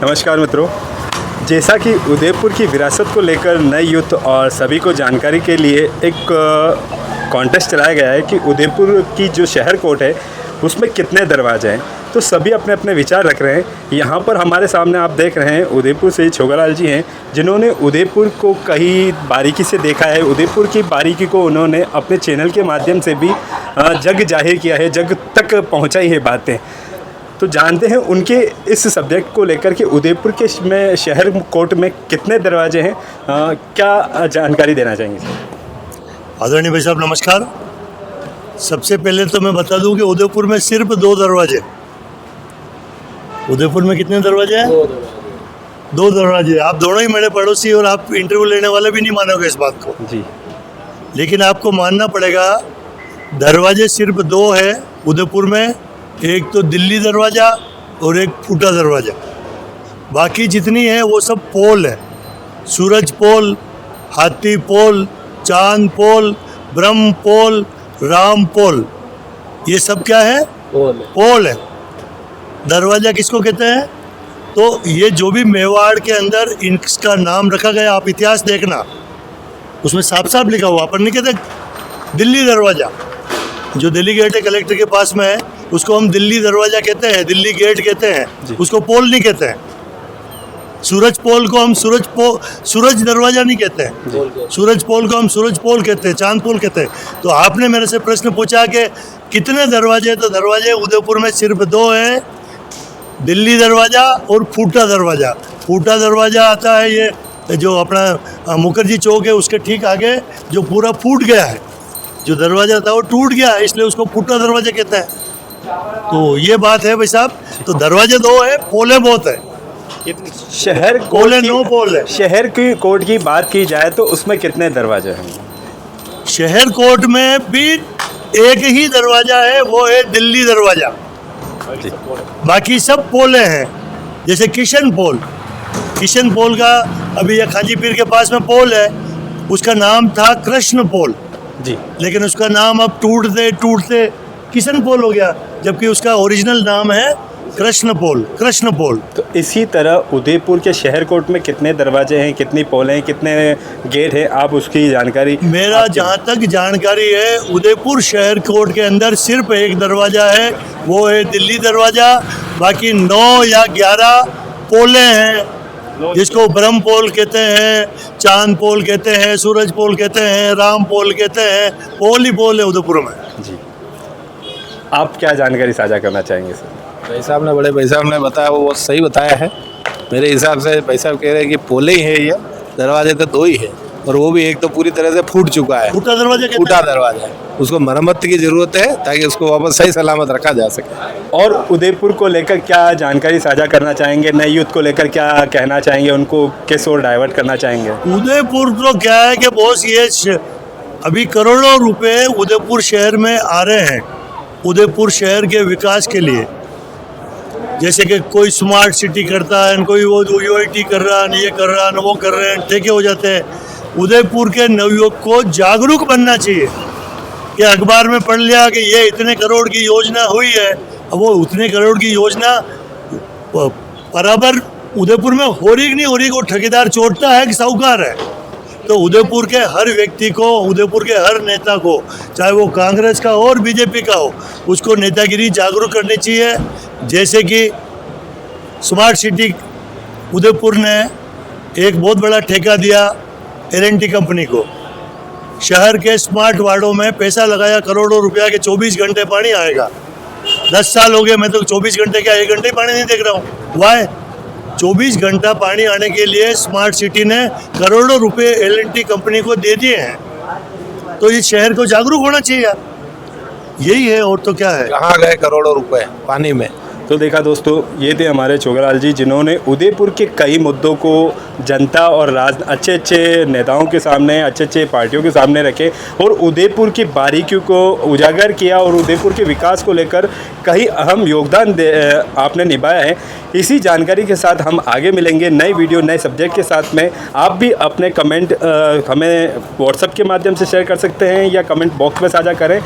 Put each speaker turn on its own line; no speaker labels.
नमस्कार मित्रों, जैसा कि उदयपुर की विरासत को लेकर नए यूथ और सभी को जानकारी के लिए एक कॉन्टेस्ट चलाया गया है कि उदयपुर की जो शहर कोट है उसमें कितने दरवाजे हैं। तो सभी अपने अपने विचार रख रहे हैं। यहाँ पर हमारे सामने आप देख रहे हैं उदयपुर से छोगालाल जी हैं, जिन्होंने उदयपुर को कई बारीकी से देखा है। उदयपुर की बारीकी को उन्होंने अपने चैनल के माध्यम से भी जग जाहिर किया है, जग तक पहुँचाई है बातें। तो जानते हैं उनके इस सब्जेक्ट को लेकर के उदयपुर के में शहर कोट में कितने दरवाजे हैं, क्या जानकारी देना चाहेंगे?
आदरणीय भाई साहब नमस्कार। सबसे पहले तो मैं बता दूं कि उदयपुर में सिर्फ 2 दरवाजे। उदयपुर में कितने दरवाजे हैं? 2 दरवाजे। आप दोनों ही मेरे पड़ोसी और आप इंटरव्यू लेने वाले भी नहीं मानोगे इस बात को
जी,
लेकिन आपको मानना पड़ेगा। दरवाजे सिर्फ 2 है उदयपुर में, एक तो दिल्ली दरवाज़ा और एक फूटा दरवाज़ा। बाकी जितनी है वो सब पोल है। सूरज पोल, हाथी पोल, चांद पोल, ब्रह्म पोल, राम पोल, ये सब क्या है? पोल है। दरवाज़ा किसको कहते हैं? तो ये जो भी मेवाड़ के अंदर इनका नाम रखा गया, आप इतिहास देखना, उसमें साफ साफ लिखा हुआ। अपन नहीं कहते दिल्ली दरवाज़ा, जो दिल्ली गेट है कलेक्टर के पास में है, उसको हम दिल्ली दरवाज़ा कहते हैं, दिल्ली गेट कहते हैं, उसको पोल नहीं कहते हैं। सूरज पोल को हम सूरज दरवाज़ा नहीं कहते हैं, सूरज पोल को हम सूरज पोल कहते हैं, चांद पोल कहते हैं। तो आपने मेरे से प्रश्न पूछा कि कितने दरवाजे, तो दरवाजे उदयपुर में सिर्फ 2 हैं, दिल्ली दरवाज़ा और फूटा दरवाज़ा। फूटा दरवाज़ा आता है ये जो अपना मुखर्जी चौक है उसके ठीक आगे, जो पूरा फूट गया है, जो दरवाज़ा था वो टूट गया, इसलिए उसको फूटा दरवाज़ा कहते हैं। तो ये बात है भाई साहब। तो दरवाजे 2 है, पोले बहुत है।
शहर
पोले 9 पोल है।
शहर की कोट की बात की जाए तो उसमें कितने दरवाजे हैं?
शहर कोट में भी एक ही दरवाज़ा है, वो है दिल्ली दरवाज़ा। बाकी सब पोले हैं। जैसे किशन पोल का अभी ये खाजी पीर के पास में पोल है, उसका नाम था कृष्ण पोल
जी,
लेकिन उसका नाम अब टूटते किशन पोल हो गया, जबकि उसका ओरिजिनल नाम है कृष्ण पोल।
तो इसी तरह उदयपुर के शहर कोट में कितने दरवाजे हैं, कितनी पोल हैं, कितने गेट हैं, आप उसकी जानकारी?
मेरा जहाँ तक जानकारी है, उदयपुर शहर कोट के अंदर सिर्फ एक दरवाज़ा है, वो है दिल्ली दरवाज़ा। बाकी 9 या 11 पोले हैं, जिसको ब्रह्म पोल कहते हैं, चांद पोल कहते हैं, सूरज पोल कहते हैं, राम पोल कहते हैं। पोल ही पोल है उदयपुर में
जी। आप क्या जानकारी साझा करना चाहेंगे सर?
बड़े भाई साहब ने बताया, वो बहुत सही बताया है। मेरे हिसाब से भाई साहब कह रहे हैं कि पोले ही है, ये दरवाजे तो 2 ही है, और वो भी एक तो पूरी तरह से फूट चुका है।
फूटा दरवाजा है,
उसको मरम्मत की जरूरत है ताकि उसको वापस सही सलामत रखा जा सके।
और उदयपुर को लेकर क्या जानकारी साझा करना चाहेंगे? नए यूथ को लेकर क्या कहना चाहेंगे? उनको किस ओर डाइवर्ट करना चाहेंगे?
उदयपुर तो क्या है कि बॉस, ये अभी करोड़ों रुपए उदयपुर शहर में आ रहे हैं उदयपुर शहर के विकास के लिए। जैसे कि कोई स्मार्ट सिटी करता है, कोई वो UIT कर रहा है, ये कर रहा है, वो कर रहे हैं, ठेके हो जाते हैं। उदयपुर के नवयुवक को जागरूक बनना चाहिए कि अखबार में पढ़ लिया कि ये इतने करोड़ की योजना हुई है, अब वो उतने करोड़ की योजना बराबर उदयपुर में हो रही कि नहीं हो रही, को ठेकेदार चोटता है कि साहूकार है। तो उदयपुर के हर व्यक्ति को, उदयपुर के हर नेता को, चाहे वो कांग्रेस का हो और बीजेपी का हो, उसको नेतागिरी जागरूक करनी चाहिए। जैसे कि स्मार्ट सिटी उदयपुर ने एक बहुत बड़ा ठेका दिया L&T कंपनी को। शहर के स्मार्ट वार्डों में पैसा लगाया करोड़ों रुपया के 24 घंटे पानी आएगा। 10 साल हो गए, मैं तो 24 घंटे क्या 1 घंटे पानी नहीं देख रहा हूँ। वाई 24 घंटा पानी आने के लिए स्मार्ट सिटी ने करोड़ों रुपए L&T कंपनी को दे दिए हैं। तो इस शहर को जागरूक होना चाहिए यार, यही है, और तो क्या है।
कहाँ गए करोड़ों रुपए पानी में?
तो देखा दोस्तों, ये थे हमारे छोगालाल जी, जिन्होंने उदयपुर के कई मुद्दों को जनता और अच्छे अच्छे नेताओं के सामने, अच्छे अच्छे पार्टियों के सामने रखे और उदयपुर की बारीकियों को उजागर किया और उदयपुर के विकास को लेकर कई अहम योगदान आपने निभाया है। इसी जानकारी के साथ हम आगे मिलेंगे नई वीडियो, नए सब्जेक्ट के साथ में। आप भी अपने कमेंट हमें व्हाट्सएप के माध्यम से शेयर कर सकते हैं या कमेंट बॉक्स में साझा करें।